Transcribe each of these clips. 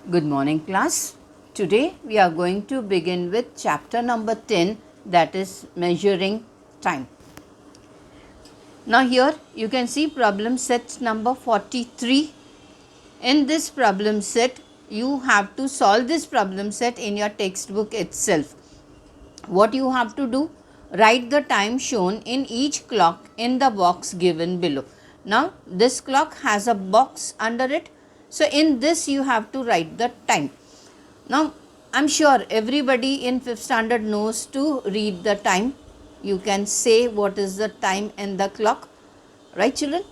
Good morning, class. Today we are going to begin with chapter number 10, that is measuring time. Now here you can see problem set number 43. In this problem set you have to solve this problem set in your textbook itself. What you have to do? Write the time shown in each clock in the box given below. Now this clock has a box under it. So in this you have to write the time. Now I am sure everybody in 5th standard knows to read the time. You can say what is the time in the clock, right children?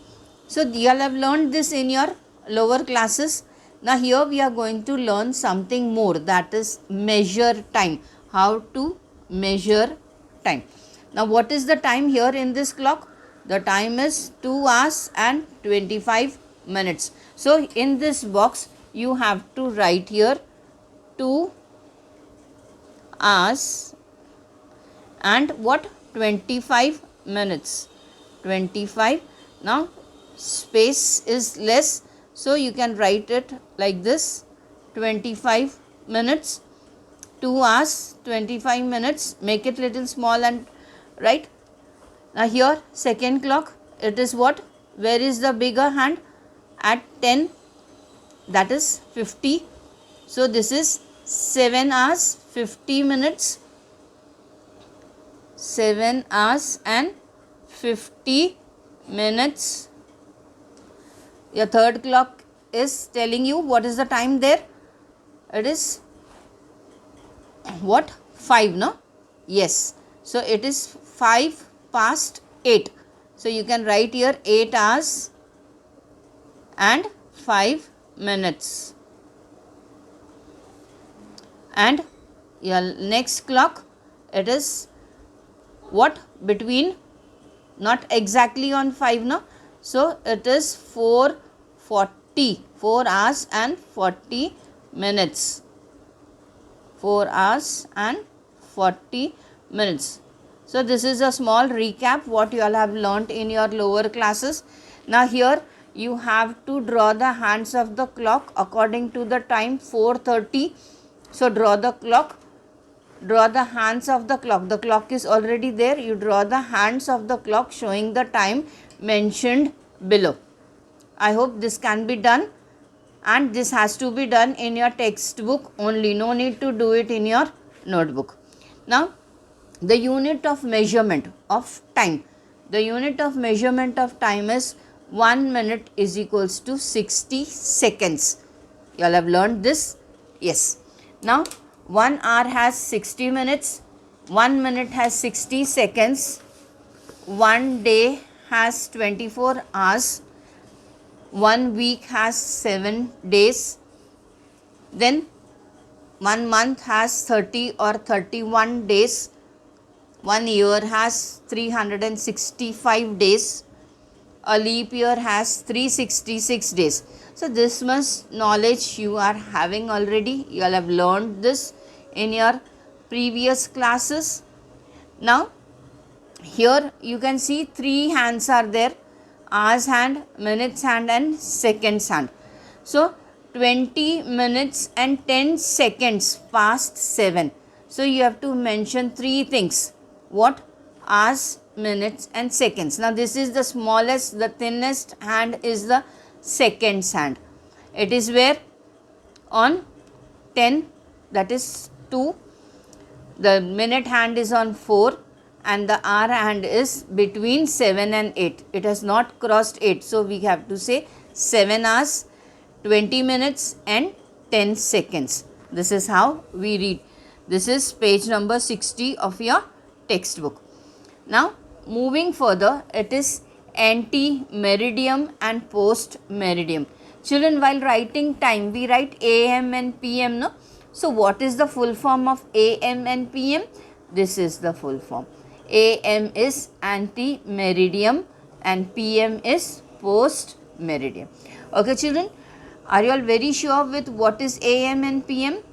So you all have learned this in your lower classes. Now here we are going to learn something more, that is measure time. How to measure time. Now what is the time here in this clock? The time is 2 hours and 25 minutes. So in this box you have to write here 2 hours and what? 25 minutes. 25. Now space is less, so you can write it like this: 25 minutes, 2 hours, 25 minutes. Make it little small and right. Now here second clock, it is what? Where is the bigger hand? At 10, that is 50. So this is 7 hours 50 minutes. 7 hours and 50 minutes. Your third clock is telling you what is the time there. It is what? 5, no? Yes. So it is 5 past 8. So you can write here 8 hours and 5 minutes. And your next clock, it is what? Between, not exactly on 5, no? So it is 4:40, 4 hours and 40 minutes. 4 hours and 40 minutes. So this is a small recap what you all have learnt in your lower classes. Now here you have to draw the hands of the clock according to the time 4:30. So draw the clock. Draw the hands of the clock. The clock is already there. You draw the hands of the clock showing the time mentioned below. I hope this can be done, and this has to be done in your textbook only. No need to do it in your notebook. Now the unit of measurement of time. The unit of measurement of time is 1 minute is equals to 60 seconds. You all have learned this? Yes. Now 1 hour has 60 minutes, 1 minute has 60 seconds, 1 day has 24 hours, 1 week has 7 days, then 1 month has 30 or 31 days, 1 year has 365 days, a leap year has 366 days. So this much knowledge you are having already. You all have learned this in your previous classes. Now here you can see 3 hands are there: hours hand, minutes hand and seconds hand. So 20 minutes and 10 seconds past 7. So you have to mention 3 things. What? Hours, minutes and seconds. Now this is the smallest, the thinnest hand is the seconds hand. It is where? On 10, that is 2. The minute hand is on 4 and the hour hand is between 7 and 8. It has not crossed 8. So we have to say 7 hours, 20 minutes and 10 seconds. This is how we read. This is page number 60 of your textbook. Now moving further, it is ante-meridiem and post-meridiem. Children, while writing time, we write AM and PM, no? So what is the full form of AM and PM? This is the full form. AM is ante-meridiem and PM is post-meridiem. Okay children, are you all very sure with what is AM and PM?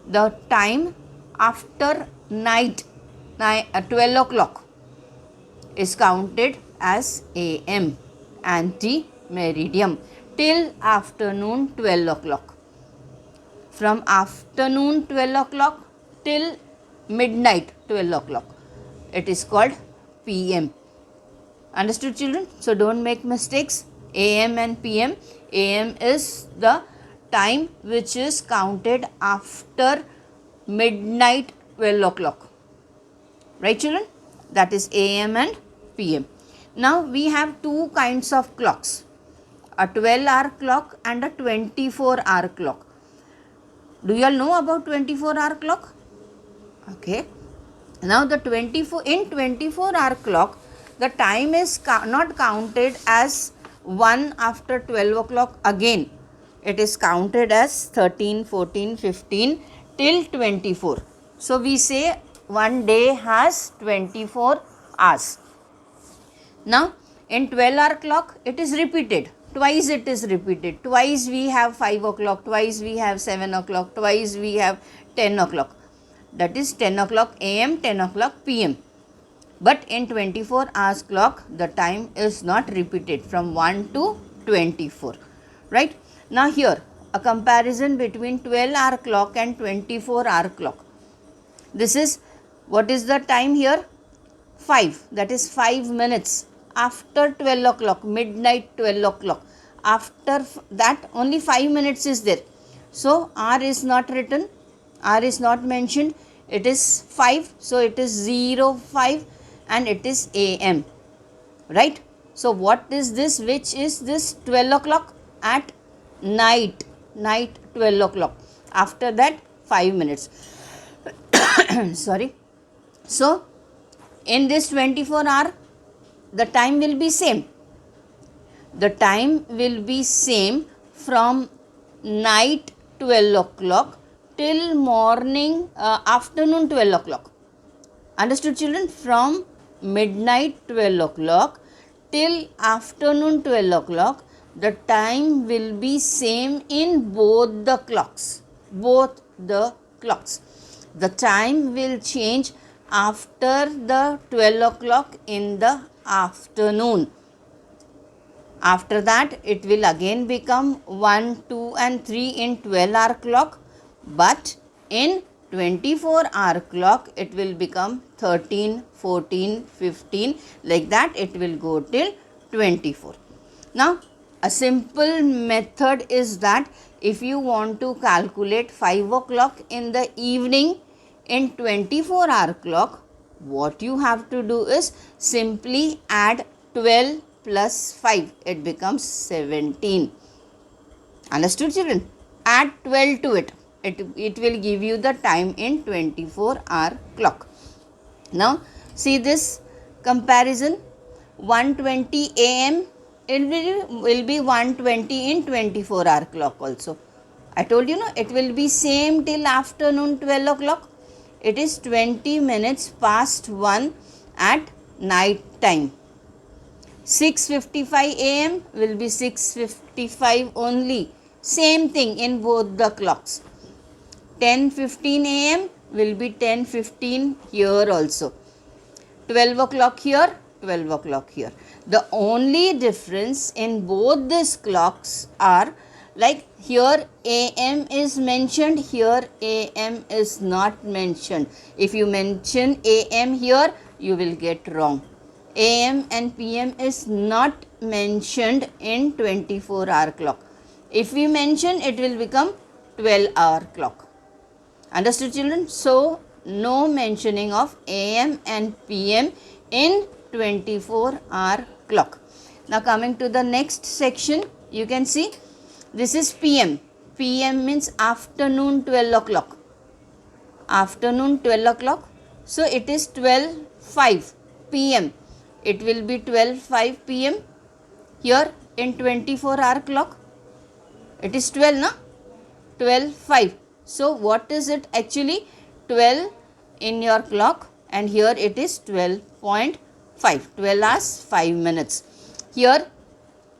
The time after night, 12 o'clock is counted as AM, ante-meridiem, till afternoon 12 o'clock. from afternoon 12 o'clock till midnight 12 o'clock. It is called PM. Understood, children? So don't make mistakes. AM and PM. AM is the time which is counted after midnight 12 o'clock. Right, children? That is AM and PM. Now we have two kinds of clocks, a 12-hour clock and a 24-hour clock. Do you all know about 24-hour clock? Okay. Now the 24-hour clock, the time is not counted as 1 after 12 o'clock again. It is counted as 13, 14, 15 till 24. So we say one day has 24 hours. Now in 12-hour clock it is repeated. Twice it is repeated. Twice we have 5 o'clock, twice we have 7 o'clock, twice we have 10 o'clock. That is 10 o'clock AM, 10 o'clock PM. But in 24 hours clock, the time is not repeated from 1 to 24. Right? Now here, a comparison between 12-hour clock and 24-hour clock. This is, what is the time here? 5. That is 5 minutes after 12 o'clock, midnight 12 o'clock. After that, only 5 minutes is there. So, R is not written. R is not mentioned. It is 5, so it is 05 and it is AM, right? So what is this, which is this 12 o'clock? At night 12 o'clock. After that 5 minutes. Sorry. So in this 24 hour, the time will be same. The time will be same from night 12 o'clock till morning, afternoon 12 o'clock. Understood, children? From midnight 12 o'clock till afternoon 12 o'clock, the time will be same in both the clocks. Both the clocks. The time will change after the 12 o'clock in the afternoon. After that, it will again become 1, 2 and 3 in 12-hour clock. But in 24-hour clock, it will become 13, 14, 15, like that it will go till 24. Now, a simple method is that if you want to calculate 5 o'clock in the evening in 24-hour clock, what you have to do is simply add 12 plus 5, it becomes 17. Understood, children? Add 12 to it. It will give you the time in 24-hour clock. Now, see this comparison. 1:20 AM, it will be 1:20 in 24-hour clock also. I told you, no, it will be same till afternoon 12 o'clock. It is 20 minutes past 1 at night time. 6:55 AM will be 6:55 only. Same thing in both the clocks. 10:15 AM will be 10:15 here also. 12 o'clock here, 12 o'clock here. The only difference in both these clocks are, like here AM is mentioned, here AM is not mentioned. If you mention AM here, you will get wrong. AM and PM is not mentioned in 24-hour clock. If we mention, it will become 12-hour clock. Understood, children? So, no mentioning of AM and PM in 24-hour clock. Now, coming to the next section, you can see this is PM. PM means afternoon 12 o'clock. Afternoon 12 o'clock. So, it is 12:05 PM. It will be 12:05 PM here in 24-hour clock. It is 12, na? 12:05. So, what is it actually? 12 in your clock and here it is 12.5. 12 hours 5 minutes. Here,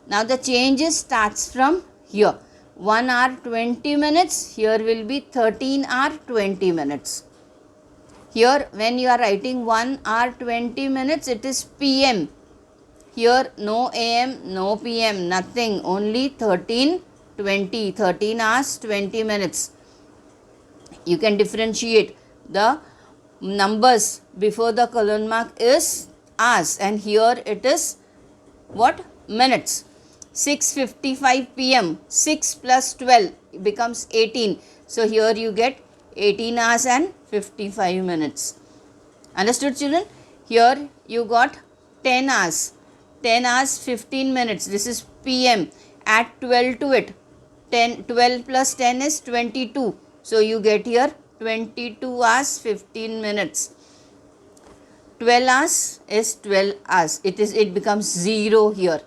now the changes starts from here. 1 hour 20 minutes. Here will be 13 hour 20 minutes. Here when you are writing 1 hour 20 minutes, it is PM. Here no AM, no PM, nothing. Only 13 hours 20 minutes. You can differentiate the numbers before the colon mark is hours, and here it is what? Minutes. 6:55 p.m. 6 plus 12 becomes 18. So here you get 18 hours and 55 minutes. Understood, children? Here you got 10 hours. 10 hours 15 minutes. This is p.m. Add 12 to it. 12 plus 10 is 22. So you get here 22 hours 15 minutes. 12 hours is 12 hours. It becomes 0 here.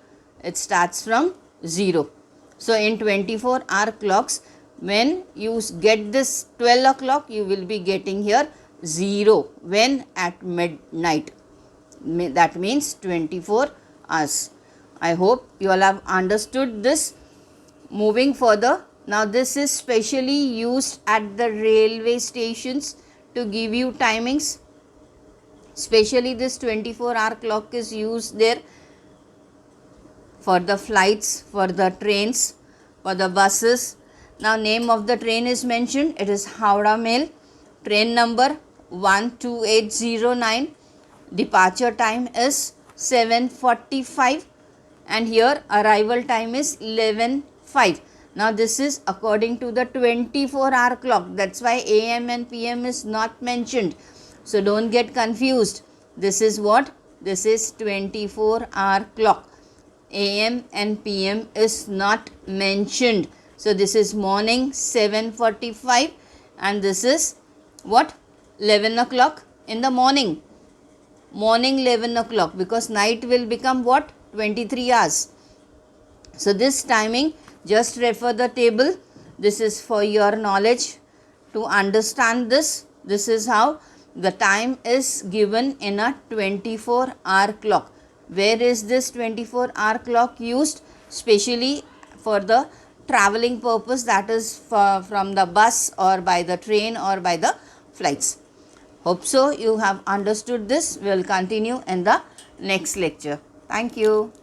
It starts from 0. So in 24-hour clocks, when you get this 12 o'clock, you will be getting here 0 when at midnight. That means 24 hours. I hope you all have understood this. Moving further, now this is specially used at the railway stations to give you timings. Especially this 24-hour clock is used there for the flights, for the trains, for the buses. Now name of the train is mentioned. It is Howrah Mail. Train number 12809. Departure time is 7:45 and here arrival time is 11:05. Now this is according to the 24-hour clock. That's why AM and PM is not mentioned. So don't get confused. This is what? This is 24-hour clock. AM and PM is not mentioned. So this is morning 7:45 and this is what? 11 o'clock in the morning. Morning 11 o'clock, because night will become what? 23 hours. So this timing, just refer the table. This is for your knowledge to understand this. This is how the time is given in a 24-hour clock. Where is this 24-hour clock used? Specially for the traveling purpose, that is from the bus or by the train or by the flights. Hope so you have understood this. We will continue in the next lecture. Thank you.